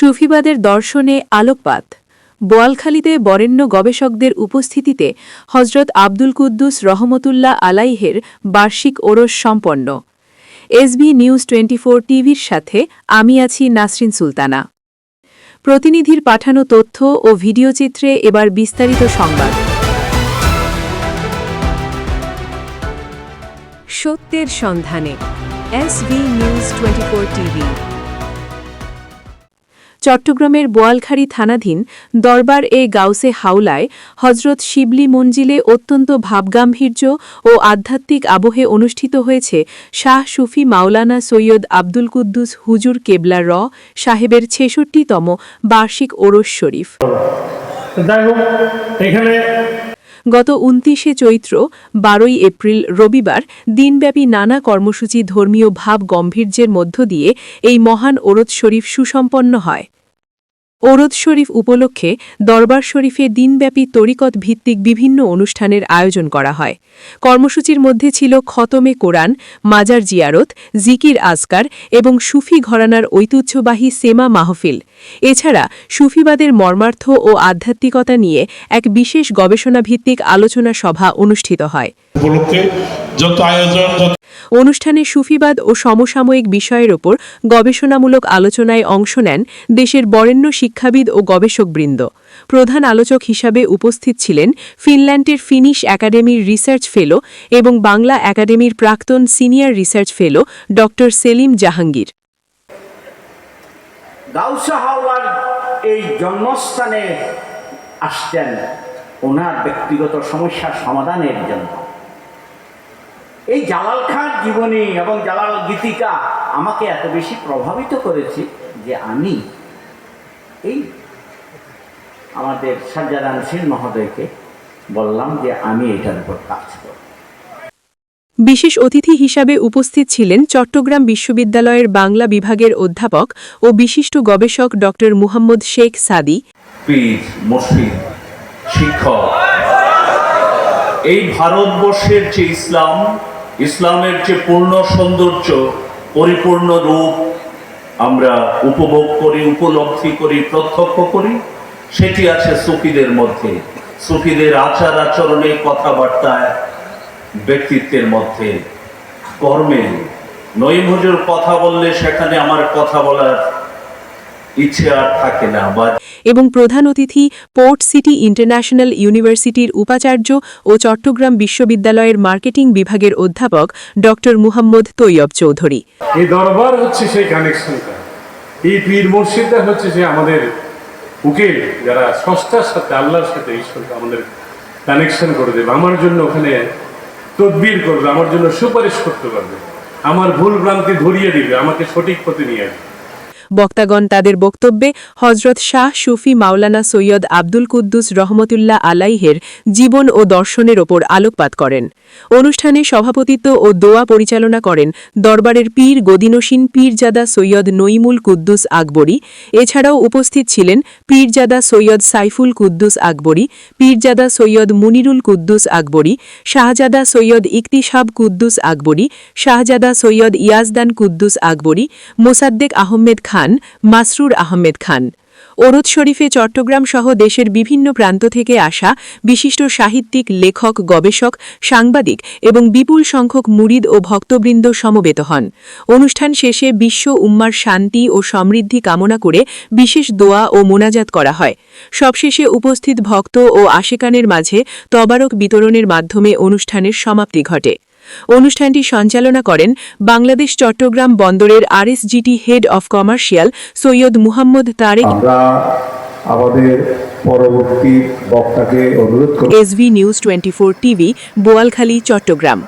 সুফিবাদের দর্শনে আলোকপাত। বোয়ালখালীতে বরেণ্য গবেষকদের উপস্থিতিতে হজরত আব্দুল কুদ্দুস রহমতুল্লাহ আলাইহের বার্ষিক ওরস সম্পন্ন। এসবি নিউজ 24 টিভির সাথে আমি আছি নাসরিন সুলতানা। প্রতিনিধির পাঠানো তথ্য ও ভিডিওচিত্রে এবার বিস্তারিত সংবাদ। সত্যের সন্ধানে এসবি নিউজ 24 টিভি। চট্টগ্রামের বোয়ালখালী থানাধীন দরবার গাউসে হাওলায় হজরত শিবলি মঞ্জিলে অত্যন্ত ভাবগাম্ভীর্য ও আধ্যাত্মিক আবহে অনুষ্ঠিত হয়েছে শাহ সুফি মাওলানা সৈয়দ আব্দুল কুদ্দুস হুজুর কেবলা সাহেবের ৬৬তম বার্ষিক ওরস শরীফ। গত ২৯শে চৈত্র ১২ই এপ্রিল রবিবার দিনব্যাপী নানা কর্মসূচি ধর্মীয় ভাব গম্ভীর্যের মধ্য দিয়ে এই মহান ওরদ শরীফ সুসম্পন্ন হয়। ওরদ শরীফ উপলক্ষে দরবার শরীফে দিনব্যাপী তরিকত ভিত্তিক বিভিন্ন অনুষ্ঠানের আয়োজন করা হয়। কর্মসূচির মধ্যে ছিল খতমে কোরআন, মাজার জিয়ারত, জিকির আজকার এবং সুফি ঘরানার ঐতিহ্যবাহী সেমা মাহফিল। এছাড়া সুফিবাদের মর্মার্থ ও আধ্যাত্মিকতা নিয়ে এক বিশেষ গবেষণাভিত্তিক আলোচনা সভা অনুষ্ঠিত হয়। অনুষ্ঠানে সুফিবাদ ও সমসাময়িক বিষয়ের ওপর গবেষণামূলক আলোচনায় অংশ নেন দেশের বরেণ্য শিক্ষাবিদ ও গবেষকবৃন্দ। প্রধান আলোচক হিসাবে উপস্থিত ছিলেন ফিনল্যান্ডের ফিনিশ একাডেমির রিসার্চ ফেলো এবং বাংলা একাডেমির প্রাক্তন সিনিয়র রিসার্চ ফেলো ড সেলিম জাহাঙ্গীর। গাউসে হাওলার এই জন্মস্থানে আসতেন ওনার ব্যক্তিগত সমস্যার সমাধানের জন্য। এই জালাল খান জীবনী এবং জালাল গীতিকা আমাকে এত বেশি প্রভাবিত করেছে যে আমি এই আমাদের সাজ্জাদ আনসির মহোদয়কে বললাম যে আমি এটার উপর কাজ করব। বিশেষ অতিথি হিসাবে উপস্থিত ছিলেন চট্টগ্রাম বিশ্ববিদ্যালয়ের বাংলা বিভাগের অধ্যাপক ও বিশিষ্ট গবেষক ড মুহাম্মদ শেখ সাদি, পীর, মুর্শিদ, শিক্ষক। এই ভারতবর্ষের যে ইসলামের যে পূর্ণ সৌন্দর্য, পরিপূর্ণ রূপ আমরা উপভোগ করি, উপলব্ধি করি, প্রত্যক্ষ করি, সেটি আছে সুফিদের মধ্যে। সুফিদের আচার আচরণে, কথাবার্তায়, ব্যক্তিত্বের মধ্যে, কর্মে। নঈম হুজুর কথা বললে সেখানে আমার কথা বলার ইচ্ছে আর থাকে না। এবং প্রধান অতিথি পোর্ট সিটি ইন্টারন্যাশনাল ইউনিভার্সিটির উপাচার্য ও চট্টগ্রাম বিশ্ববিদ্যালয়ের মার্কেটিং বিভাগের অধ্যাপক ড মুহাম্মদ তৈয়ব চৌধুরী। এই দরবার হচ্ছে সেই কানেকশনটা, এই পীর মুর্শিদটা হচ্ছে যে আমাদের উকিল, যারা স্রষ্টার সাথে, আল্লাহর সাথে, ঈশ্বরকে আমাদের কানেকশন করে দেবে। আমার জন্য ওখানে তদবির করবে, আমার জন্য সুপারিশ করতে পারবে, আমার ভুল ভ্রান্তি ধরিয়ে দিবে, আমাকে সঠিক পথে নিয়ে আসবে। বক্তাগণ তাদের বক্তব্যে হজরত শাহ সুফি মাওলানা সৈয়দ আব্দুল কুদ্দুস রহমতুল্লাহ আলাইহের জীবন ও দর্শনের ওপর আলোকপাত করেন। অনুষ্ঠানে সভাপতিত্ব ও দোয়া পরিচালনা করেন দরবারের পীর গদিনসীন পীরজাদা সৈয়দ নঈমুল কুদ্দুস আকবরী। এছাড়াও উপস্থিত ছিলেন পীরজাদা সৈয়দ সাইফুল কুদ্দুস আকবরী, পীরজাদা সৈয়দ মুনিরুল কুদ্দুস আকবরী, শাহজাদা সৈয়দ ইকতিসাব কুদ্দুস আকবরী, শাহজাদা সৈয়দ ইয়াজদান কুদ্দুস আকবরী, মোসাদ্দেক আহমেদ খান, মাসরুর আহমেদ খান। ওরদ শরীফে চট্টগ্রাম সহ দেশের বিভিন্ন প্রান্ত থেকে আসা বিশিষ্ট সাহিত্যিক, লেখক, গবেষক, সাংবাদিক এবং বিপুল সংখ্যক মুরিদ ও ভক্তবৃন্দ সমবেত হন। অনুষ্ঠান শেষে বিশ্ব উম্মার শান্তি ও সমৃদ্ধি কামনা করে বিশেষ দোয়া ও মোনাজাত করা হয়। সবশেষে উপস্থিত ভক্ত ও আশেকানের মাঝে তবারক বিতরণের মাধ্যমে অনুষ্ঠানের সমাপ্তি ঘটে। অনুষ্ঠানটি সঞ্চালনা করেন বাংলাদেশ চট্টগ্রাম বন্দরের RSGT head of commercial Syed Muhammad Tarek. আমরা আমাদের পরবর্তী বক্তাকে অনুরোধ করব। SB news 24 TV, Boalkhali, Chittagong.